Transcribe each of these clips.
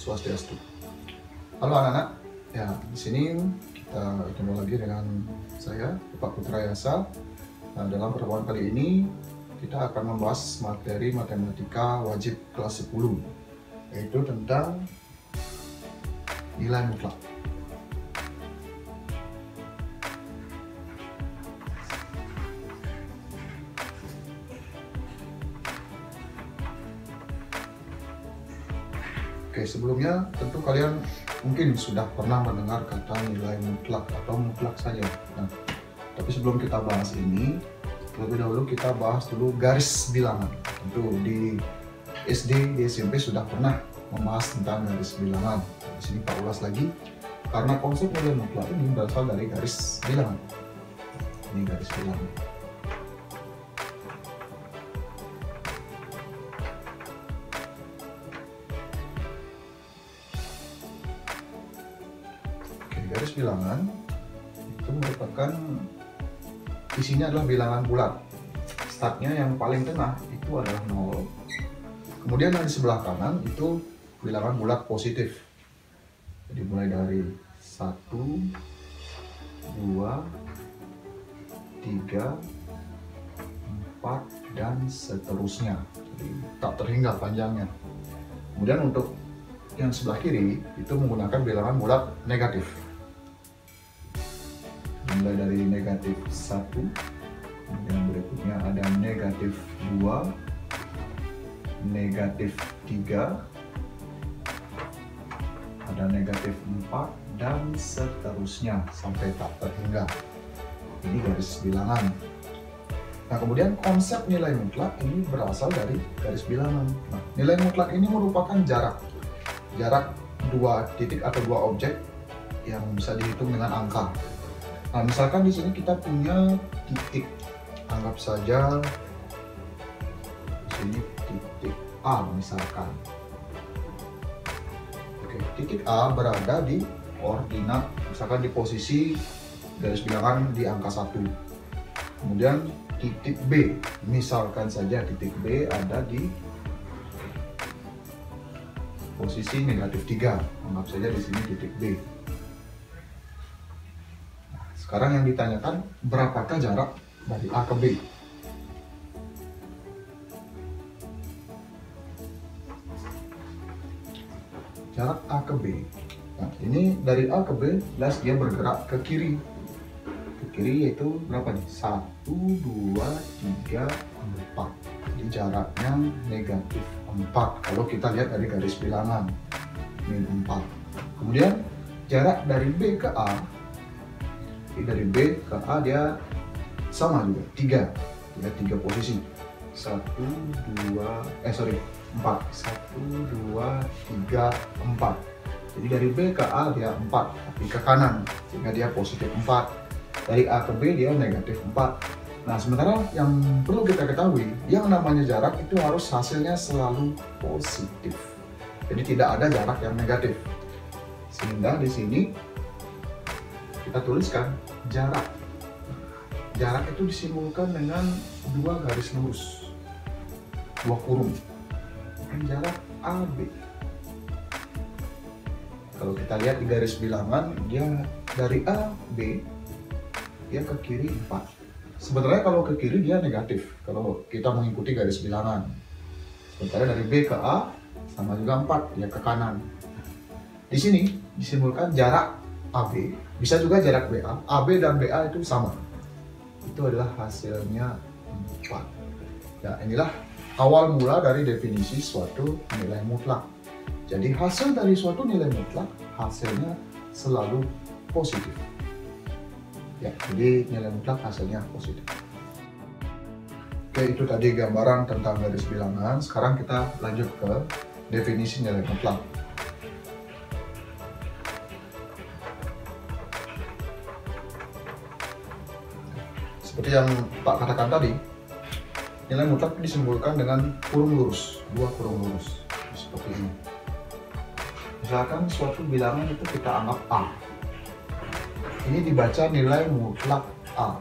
Swastiastu. Halo anak-anak, ya di sini kita ketemu lagi dengan saya, Pak Putra Yasa. Nah, dalam pertemuan kali ini kita akan membahas materi matematika wajib kelas 10, yaitu tentang nilai mutlak. Oke, sebelumnya tentu kalian mungkin sudah pernah mendengar kata nilai mutlak atau mutlak saja. Nah, tapi sebelum kita bahas ini, terlebih dahulu kita bahas dulu garis bilangan. Tentu di SD, di SMP sudah pernah membahas tentang garis bilangan. Di sini Pak ulas lagi, karena konsep nilai mutlak ini berasal dari garis bilangan. Ini garis bilangan. Garis bilangan itu merupakan isinya adalah bilangan bulat. Startnya yang paling tengah itu adalah 0. Kemudian yang di sebelah kanan itu bilangan bulat positif. Jadi mulai dari 1, 2, 3, 4 dan seterusnya. Jadi tak terhingga panjangnya. Kemudian untuk yang sebelah kiri itu menggunakan bilangan bulat negatif. Mulai dari negatif 1, kemudian berikutnya ada negatif 2, negatif 3, ada negatif 4, dan seterusnya sampai tak terhingga. Ini garis bilangan. Nah, kemudian konsep nilai mutlak ini berasal dari garis bilangan. Nah, nilai mutlak ini merupakan jarak dua titik atau dua objek yang bisa dihitung dengan angka. Nah, misalkan di sini kita punya titik, anggap saja di sini titik A misalkan. Oke, titik A berada di koordinat, misalkan di posisi garis bilangan di angka 1. Kemudian titik B, misalkan saja titik B ada di posisi negatif 3. Anggap saja di sini titik B. Sekarang yang ditanyakan, berapakah jarak dari A ke B? Jarak A ke B. Nah, ini dari A ke B, jelas dia bergerak ke kiri. Ke kiri yaitu berapa nih? 1, 2, 3, 4. Jadi jaraknya negatif 4. Kalau kita lihat dari garis bilangan, min 4. Kemudian jarak dari B ke A, dari B ke A dia sama juga, 3 posisi. 4. 1, 2, 3, 4. Jadi dari B ke A dia 4, tapi ke kanan, sehingga dia positif 4. Dari A ke B dia negatif 4. Nah, sementara yang perlu kita ketahui, yang namanya jarak itu harus hasilnya selalu positif. Jadi tidak ada jarak yang negatif. Sehingga di sini kita tuliskan jarak. Jarak itu disimbolkan dengan 2 garis lurus, 2 kurung. Dan jarak AB. Kalau kita lihat di garis bilangan, dia dari A, B, dia ke kiri 4. Sebenarnya kalau ke kiri dia negatif, kalau kita mengikuti garis bilangan. Sementara dari B ke A, sama juga 4, dia ke kanan. Di sini disimbolkan jarak AB, bisa juga jarak BA. AB dan BA itu sama. Itu adalah hasilnya 4. Ya, inilah awal mula dari definisi suatu nilai mutlak. Jadi hasil dari suatu nilai mutlak, hasilnya selalu positif. Ya, jadi nilai mutlak hasilnya positif. Oke, itu tadi gambaran tentang garis bilangan. Sekarang kita lanjut ke definisi nilai mutlak. Seperti yang Pak katakan tadi, nilai mutlak disimbolkan dengan kurung lurus, 2 kurung lurus, seperti ini. Misalkan suatu bilangan itu kita anggap A. Ini dibaca nilai mutlak A.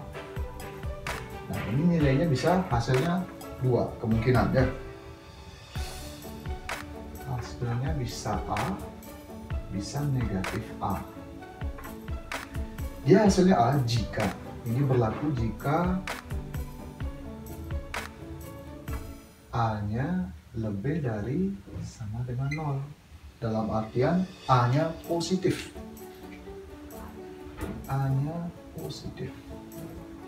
Nah, ini nilainya bisa hasilnya 2 kemungkinan ya. hasilnya bisa A, bisa negatif A. Dia hasilnya A jika, ini berlaku jika A-nya lebih dari sama dengan 0. Dalam artian A-nya positif. A-nya positif.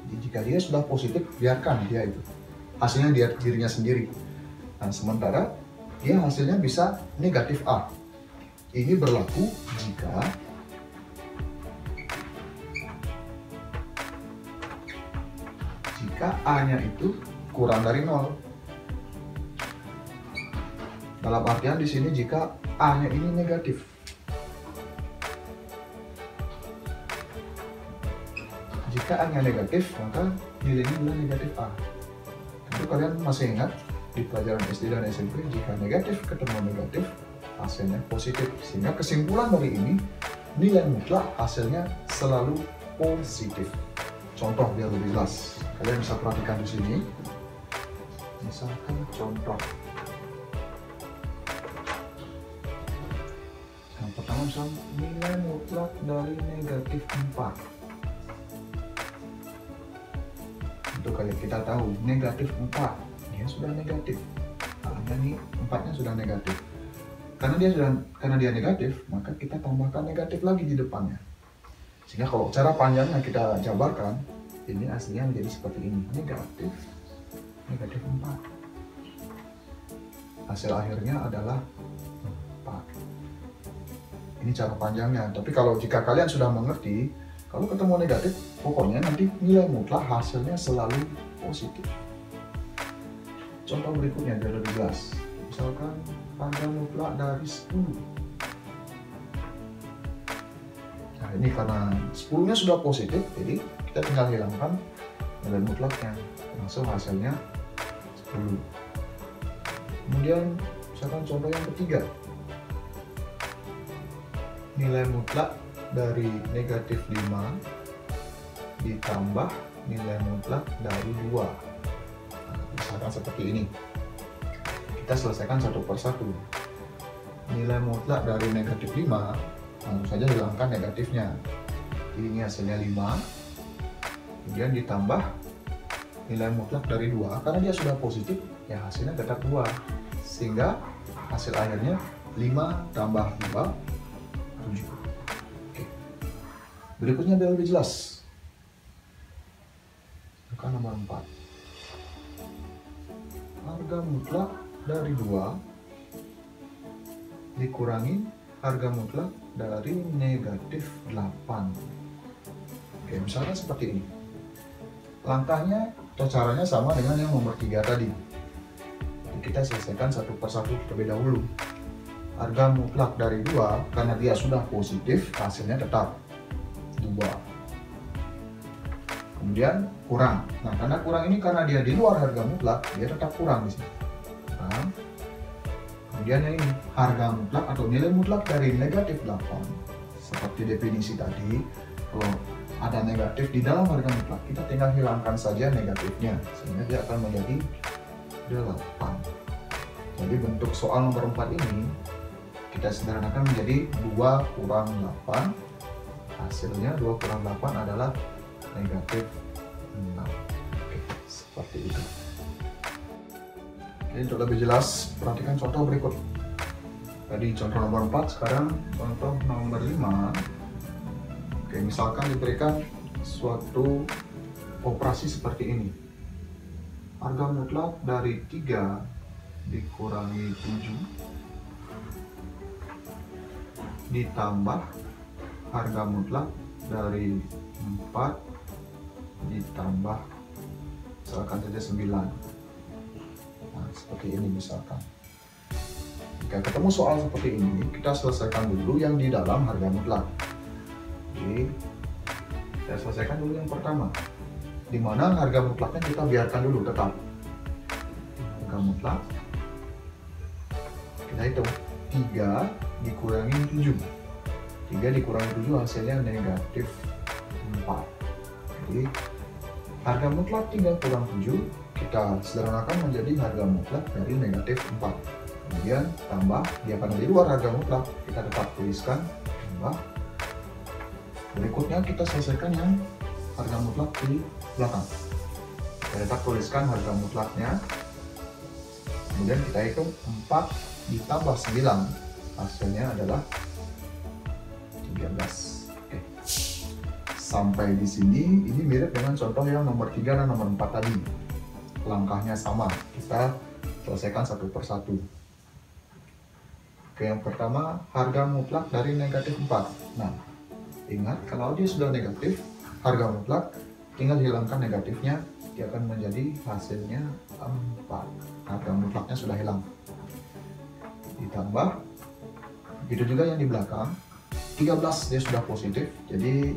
Jadi jika dia sudah positif, biarkan dia itu. Hasilnya dia dirinya sendiri. Nah, sementara dia hasilnya bisa negatif A. Ini berlaku jika A-nya itu kurang dari 0. Dalam artian di sini jika A-nya ini negatif. Jika A-nya negatif, maka nilainya adalah negatif A. Tentu kalian masih ingat di pelajaran SD dan SMP, jika negatif ketemu negatif, hasilnya positif. Sehingga kesimpulan dari ini, nilai mutlak hasilnya selalu positif. Contoh biar lebih jelas, kalian bisa perhatikan di sini. Misalkan contoh. Yang pertama misalnya nilai mutlak dari negatif 4. Untuk kalian kita tahu negatif 4, dia sudah negatif. Hanya nih 4-nya sudah negatif. Karena dia negatif, maka kita tambahkan negatif lagi di depannya. Sehingga kalau cara panjangnya kita jabarkan, ini aslinya menjadi seperti ini. Negatif 4. Hasil akhirnya adalah 4. Ini cara panjangnya. Tapi kalau jika kalian sudah mengerti, kalau ketemu negatif, pokoknya nanti nilai mutlak hasilnya selalu positif. Contoh berikutnya biar lebih jelas. Misalkan harga mutlak dari 10. Nah ini karena 10-nya sudah positif, jadi kita tinggal hilangkan nilai mutlaknya. Langsung hasilnya 10. Kemudian misalkan contoh yang ketiga. Nilai mutlak dari negatif 5 ditambah nilai mutlak dari 2. Nah, misalkan seperti ini. Kita selesaikan satu persatu. Nilai mutlak dari negatif 5, langsung saja hilangkan negatifnya. Jadi ini hasilnya 5. Kemudian ditambah nilai mutlak dari 2. Karena dia sudah positif, ya hasilnya tetap 2. Sehingga hasil akhirnya 5 tambah 2, 7. Berikutnya biar lebih jelas. Angka nomor 4. Harga mutlak dari 2 dikurangi harga mutlak dari negatif 8. Oke, misalnya seperti ini. Langkahnya atau caranya sama dengan yang nomor 3 tadi. Jadi kita selesaikan satu persatu terlebih dahulu. Harga mutlak dari 2, karena dia sudah positif, hasilnya tetap 2. Kemudian kurang. Nah, karena kurang ini karena dia di luar harga mutlak, dia tetap kurang di sini. Kurang. Kemudian yang ini harga mutlak atau nilai mutlak dari negatif 8. Seperti definisi tadi, kalau ada negatif di dalam harga mutlak, kita tinggal hilangkan saja negatifnya sehingga dia akan menjadi 8. Jadi bentuk soal nomor 4 ini kita sederhanakan menjadi 2 kurang 8. Hasilnya 2 kurang 8 adalah negatif 6. Oke, seperti itu. Oke, untuk lebih jelas, perhatikan contoh berikut. Tadi contoh nomor 4, sekarang contoh nomor 5. Oke, misalkan diberikan suatu operasi seperti ini. Harga mutlak dari 3 dikurangi 7 ditambah harga mutlak dari 4 ditambah misalkan saja 9. Nah, seperti ini misalkan. Jika ketemu soal seperti ini, kita selesaikan dulu yang di dalam harga mutlak. Oke, kita selesaikan dulu yang pertama, di mana harga mutlaknya kita biarkan dulu tetap. Harga mutlak kita hitung 3 dikurangi 7. 3 dikurangi 7 hasilnya negatif 4. Jadi harga mutlak 3 kurang 7 kita sederhanakan menjadi harga mutlak dari negatif 4. kemudian tambah, dia karena di luar harga mutlak, kita tetap tuliskan tambah. Berikutnya kita selesaikan yang harga mutlak di belakang. Kita tetap tuliskan harga mutlaknya, kemudian kita hitung 4 ditambah 9, hasilnya adalah 13. Oke. Sampai di sini ini mirip dengan contoh yang nomor 3 dan nomor 4 tadi. Langkahnya sama, kita selesaikan satu persatu. Oke, yang pertama harga mutlak dari negatif 4. Nah, ingat kalau dia sudah negatif, harga mutlak tinggal hilangkan negatifnya, dia akan menjadi hasilnya 4. Harga mutlaknya sudah hilang. Ditambah, begitu juga yang di belakang, 13 dia sudah positif, jadi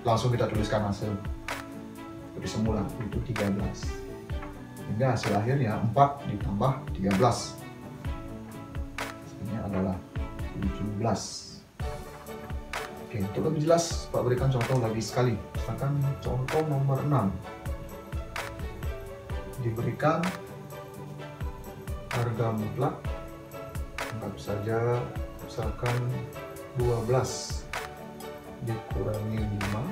langsung kita tuliskan hasil seperti semula, itu 13. Hingga hasil akhirnya 4 ditambah 13, hasilnya adalah 17. Oke, untuk lebih jelas Pak berikan contoh lagi sekali. Misalkan contoh nomor 6, diberikan harga mutlak, anggap saja misalkan 12 dikurangi 5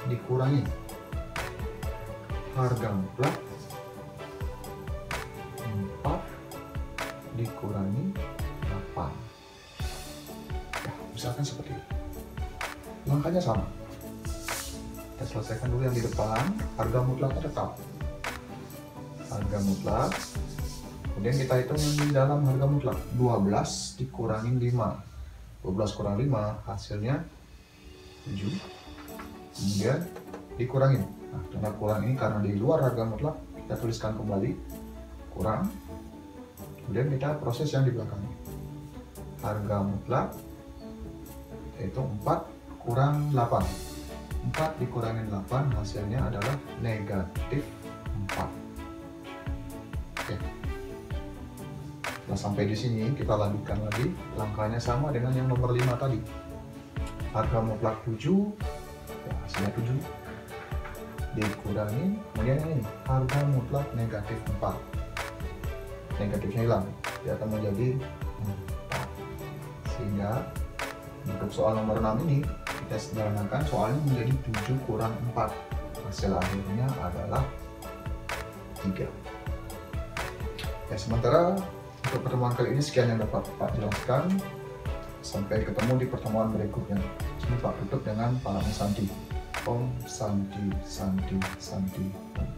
dikurangi harga mutlak 4 dikurangi 8. Ya, misalkan seperti itu. Langkahnya sama. Kita selesaikan dulu yang di depan. Harga mutlaknya tetap harga mutlak. Kemudian kita hitung yang di dalam harga mutlak. 12 dikurangi 5. 12 kurang 5 hasilnya 7. Kemudian dikurangi. Nah, tanda kurang ini karena di luar harga mutlak, kita tuliskan kembali kurang. Kemudian kita proses yang di belakangnya. Harga mutlak yaitu 4 kurang 8. 4 dikurangi 8 hasilnya adalah negatif 4. Oke. Nah, sampai di sini kita lanjutkan lagi. Langkahnya sama dengan yang nomor 5 tadi. Harga mutlak 7, ya, hasilnya 7. Dikurangi, kemudian ini harga mutlak negatif 4. Negatifnya hilang, dia akan menjadi 4. Sehingga untuk soal nomor 6 ini kita sederhanakan soalnya menjadi 7 kurang 4. Hasil akhirnya adalah 3. Ya, sementara untuk pertemuan kali ini sekian yang dapat Pak jelaskan. Sampai ketemu di pertemuan berikutnya. Ini Pak tutup dengan Palang Santi. Om Santi Santi Santi Om.